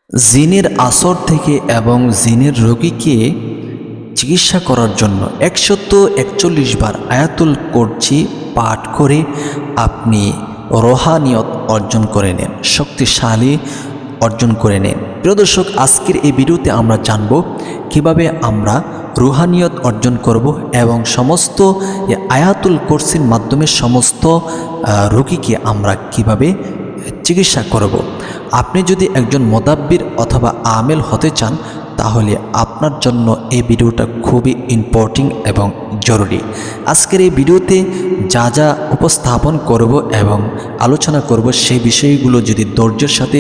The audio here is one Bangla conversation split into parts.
জিনের আসর থেকে এবং জিনের রোগীকে চিকিৎসা করার জন্য 141 বার আয়াতুল কুরসি পাঠ করে আপনি রোহানিয়ত অর্জন করে নেন, শক্তিশালী অর্জন করে নেন। প্রিয় দর্শক, আজকের এই ভিডিওতে আমরা জানব কিভাবে আমরা রুহানিয়ত অর্জন করব এবং সমস্ত আয়াতুল কুরসির মাধ্যমে সমস্ত রোগীকে আমরা কিভাবে চিকিৎসা করব। আপনি যদি একজন মুদাব্বির অথবা আমেল হতে চান তাহলে আপনার জন্য এই ভিডিওটা খুবই ইম্পর্টেন্ট এবং জরুরি। আজকের এই ভিডিওতে যা যা উপস্থাপন করব এবং আলোচনা করব সেই বিষয়গুলো যদি ধৈর্যের সাথে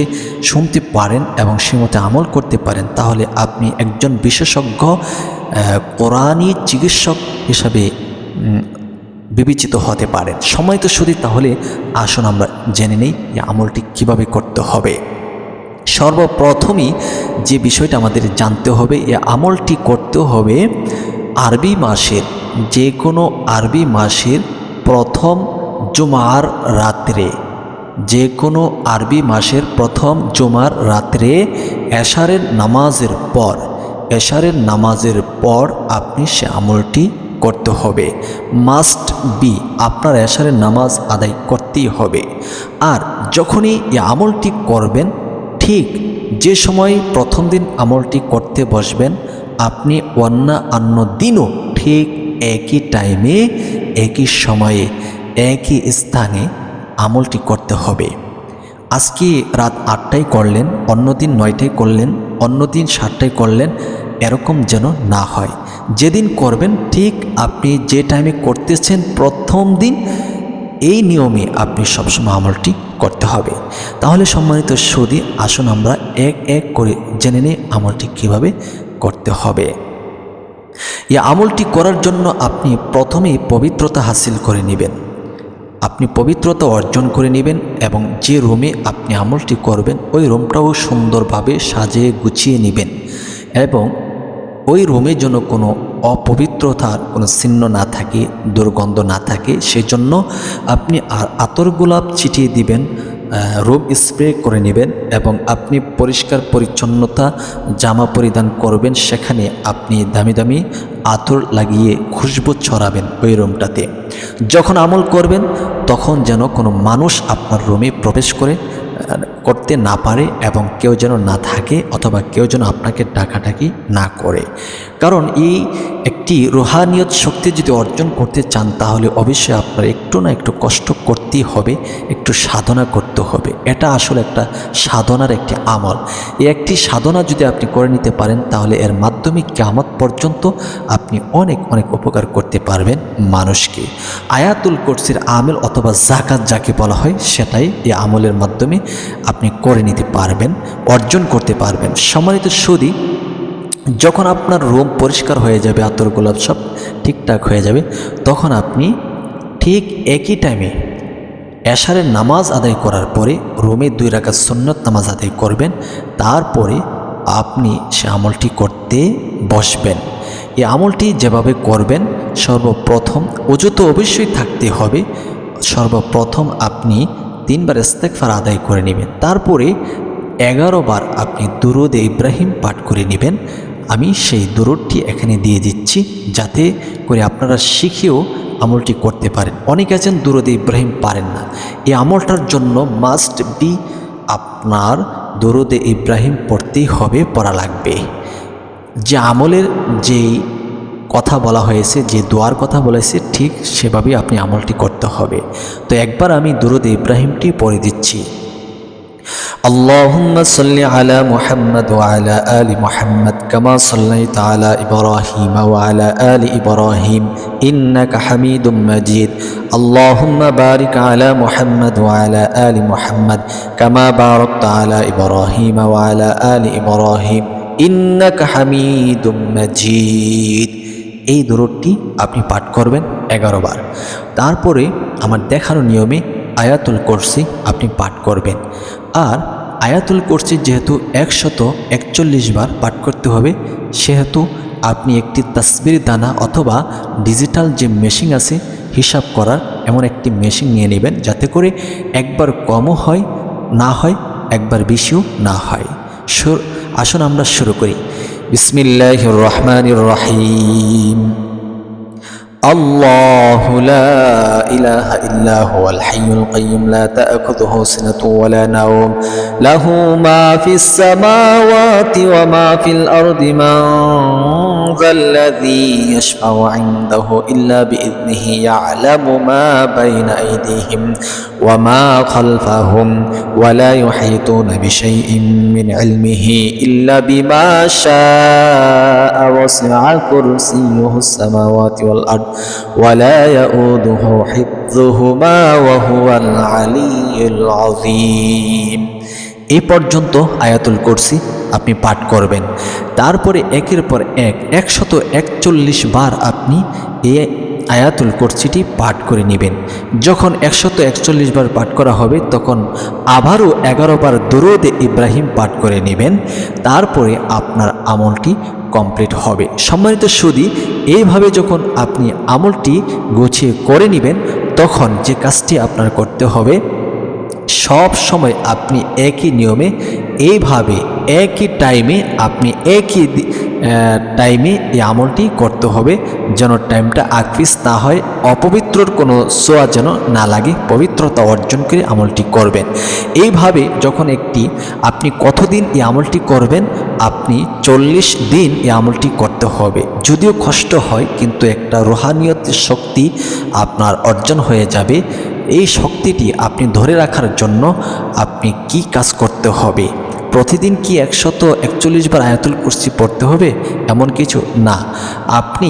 শুনতে পারেন এবং সেই মতো আমল করতে পারেন তাহলে আপনি একজন বিশেষজ্ঞ কোরআনী চিকিৎসক হিসাবে বিবেচিত হতে পারেন। সময় তো শুধু, তাহলে আসুন আমরা জেনে নেই এই আমলটি কিভাবে করতে হবে। সর্বপ্রথমই যে বিষয়টা আমাদের জানতে হবে, এই আমলটি করতে হবে আরবি মাসের যে কোনো আরবি মাসের প্রথম জুমার রাত্রে, যে কোনো আরবি মাসের প্রথম জুমার রাত্রে এশারের নামাজের পর আপনি সে আমলটি করতে হবে। মাস্ট বি, আপনার এশারের নামাজ আদায় করতেই হবে। আর যখনই এই আমলটি করবেন, ঠিক যে সময় প্রথম দিন আমলটি করতে বসবেন, আপনি অন্য দিনও ঠিক একই টাইমে, একই সময়ে, একই স্থানে আমলটি করতে হবে। আজকে রাত 8টায় করলেন, অন্যদিন 9টায় করলেন, অন্যদিন 7টায় করলেন, এরকম যেন না হয়। যেদিন করবেন ঠিক আপনি যে টাইমে করতেছেন প্রথম দিন, এই নিয়মে আপনি সবসময় আমলটি করতে হবে। তাহলে সম্মানিত সুধী, আসুন আমরা এক এক করে জেনে নিই আমলটি কিভাবে করতে হবে। এই আমলটি করার জন্য আপনি প্রথমেই পবিত্রতা হাসিল করে নেবেন। আপনি পবিত্রতা অর্জন করে নেবেন এবং যে রুমে আপনি আমলটি করবেন ওই রুমটাও সুন্দরভাবে সাজিয়ে গুছিয়ে নেবেন এবং ওই রুমে যেন কোনো অপবিত্রতার কোনো চিহ্ন না থাকে, দুর্গন্ধ না থাকে, সেজন্য আপনি আতর গোলাপ ছিটিয়ে দিবেন, রুম স্প্রে করে নেবেন এবং আপনি পরিষ্কার পরিচ্ছন্নতা জামা পরিধান করবেন। সেখানে আপনি দামি দামি আতর লাগিয়ে খুশবু ছড়াবেন ওই রুমটাতে। যখন আমল করবেন তখন যেন কোনো মানুষ আপনার রুমে প্রবেশ করতে না পারে এবং কেউ যেন না থাকে অথবা কেউ যেন আপনাকে ডাকাডাকি না করে। কারণ এই একটি রুহানিয়ত শক্তি যদি অর্জন করতে চান তাহলে অবশ্যই আপনার একটু না একটু কষ্ট করতেই হবে, একটু সাধনা করতে হবে। এটা আসলে একটা সাধনার একটি আমল। এই একটি সাধনা যদি আপনি করে নিতে পারেন তাহলে এর মাধ্যমে কিয়ামত পর্যন্ত আপনি অনেক অনেক উপকার করতে পারবেন মানুষকে। আয়াতুল কুরসির আমল অথবা যাকাত যাকে বলা হয় সেটাই এই আমলের মাধ্যমে আপনি করে নিতে পারবেন, অর্জন করতে পারবেন। সম্মানিত সুধী, যখন আপনার রুম পরিষ্কার হয়ে যাবে, আতর গোলাপ সব ঠিকঠাক হয়ে যাবে, তখন আপনি ঠিক একই টাইমে এশারের নামাজ আদায় করার পরে রুমে 2 রাকাত সুন্নত নামাজ আদায় করবেন। তারপরে আপনি সে আমলটি করতে বসবেন। এই আমলটি যেভাবে করবেন, সর্বপ্রথম ওযু তো অবশ্যই থাকতে হবে। সর্বপ্রথম আপনি 3 বার ইস্তেগফার আদায় করে নেবেন। তারপরে 11 বার আপনি দুরূদে ইব্রাহিম পাঠ করে নেবেন। আমি সেই দুরূদটি এখানে দিয়ে দিচ্ছি যাতে করে আপনারা শিখেও আমলটি করতে পারেন। অনেকে আছেন দুরূদে ইব্রাহিম পারেন না। এই আমলটার জন্য মাস্ট বি আপনার দুরূদে ইব্রাহিম পড়তেই হবে, পড়া লাগবে। যে আমলের যেই কথা বলা হয়েছে, যে দোয়ার কথা বলেছে, ঠিক সেভাবেই আপনি আমলটি করতে হবে। তো একবার আমি দুরূদে ইব্রাহিমটি পড়ে দিচ্ছি। اللهم صل على محمد وعلى آل محمد كما صليت على إبراهيم وعلى آل إبراهيم إنك حميد مجيد اللهم بارك على محمد وعلى آل محمد كما باركت على إبراهيم وعلى آل إبراهيم إنك حميد مجيد। এই দুরূদটি আপনি পাঠ করবেন 11 বার। তারপরে আমার দেখানো নিয়মে আয়াতুল কুরসি আপনি পাঠ করবেন। আর আয়াতুল কুরসি যেহেতু 141 বার পাঠ করতে হবে, সেহেতু আপনি একটি তাসবির দানা অথবা ডিজিটাল যে মেশিন আছে হিসাব করার, এমন একটি মেশিন নিয়ে নেবেন যাতে করে একবার কমও হয় না হয়, একবার বেশিও না হয়। আসুন আমরা শুরু করি। বিসমিল্লাহির রহমানির রহিম। الله لا إله إلا هو الحي القيوم لا تأخذه سنة ولا نوم له ما في السماوات وما في الأرض من ذا الذي يشفع عنده إلا بإذنه يعلم ما بين أيديهم وما خلفهم ولا يحيطون بشيء من علمه إلا بما شاء وسع كرسيه السماوات والأرض ولا يؤوده حفظهما وهو العلي العظيم। এই পর্যন্ত আয়াতুল কুরসি আপনি পাঠ করবেন। তারপরে একের পর 141 বার আপনি এই আয়াতুল কুরসিটি পাঠ করে নেবেন। যখন 141 বার পাঠ করা হবে তখন আবারও 11 বার দুরূদে ইব্রাহিম পাঠ করে নেবেন। তারপরে আপনার আমলটি কমপ্লিট হবে। সম্মানিত সুধী, এইভাবে যখন আপনি আমলটি গুছিয়ে করে নেবেন তখন যে কাজটি আপনার করতে হবে, সব সময় আপনি একই নিয়মে এইভাবে একই টাইমে আপনি একই টাইমে এই আমলটি করতে হবে, যেন টাইমটা আকফিস না হয়, অপবিত্রর কোনো ছোঁয়া যেন না লাগে, পবিত্রতা অর্জন করে আমলটি করবেন। এইভাবে যখন আপনি কতদিন এই আমলটি করবেন, আপনি 40 দিন এই আমলটি করতে হবে। যদিও কষ্ট হয় কিন্তু একটা রুহানিয়তের শক্তি আপনার অর্জন হয়ে যাবে। এই শক্তিটি আপনি ধরে রাখার জন্য আপনি কি কাজ করতে হবে? প্রতিদিন কি 141 বার আয়াতুল কুরসি পড়তে হবে এমন কিছু না। আপনি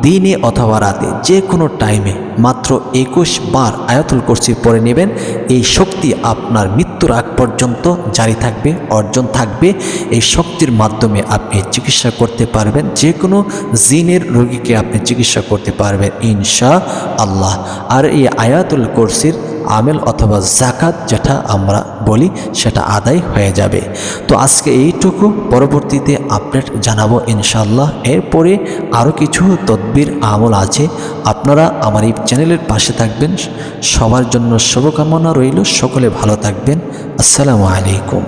দিনে অথবা রাতে যে কোনো টাইমে মাত্র 21 বার আয়াতুল কুরসি পড়ে নেবেন। এই শক্তি আপনার মৃত্যুর আগ পর্যন্ত জারি থাকবে, অর্জন থাকবে। এই শক্তির মাধ্যমে আপনি চিকিৎসা করতে পারবেন, যে কোনো জিনের রোগীকে আপনি চিকিৎসা করতে পারবেন ইনশাআল্লাহ। আর এই আয়াতুল কুরসির আমেল অথবা জাকাত যেটা আমরা বলি সেটা আদায় হয়ে যাবে। তো আজকে এইটুকু, পরবর্তীতে আপডেট জানাবো ইনশাআল্লাহ। এরপরে আরও কিছু তদবির আমল আছে, আপনারা আমার এই চ্যানেলের পাশে থাকবেন। সবার জন্য শুভকামনা রইল, সকলে ভালো থাকবেন। আসসালামু আলাইকুম।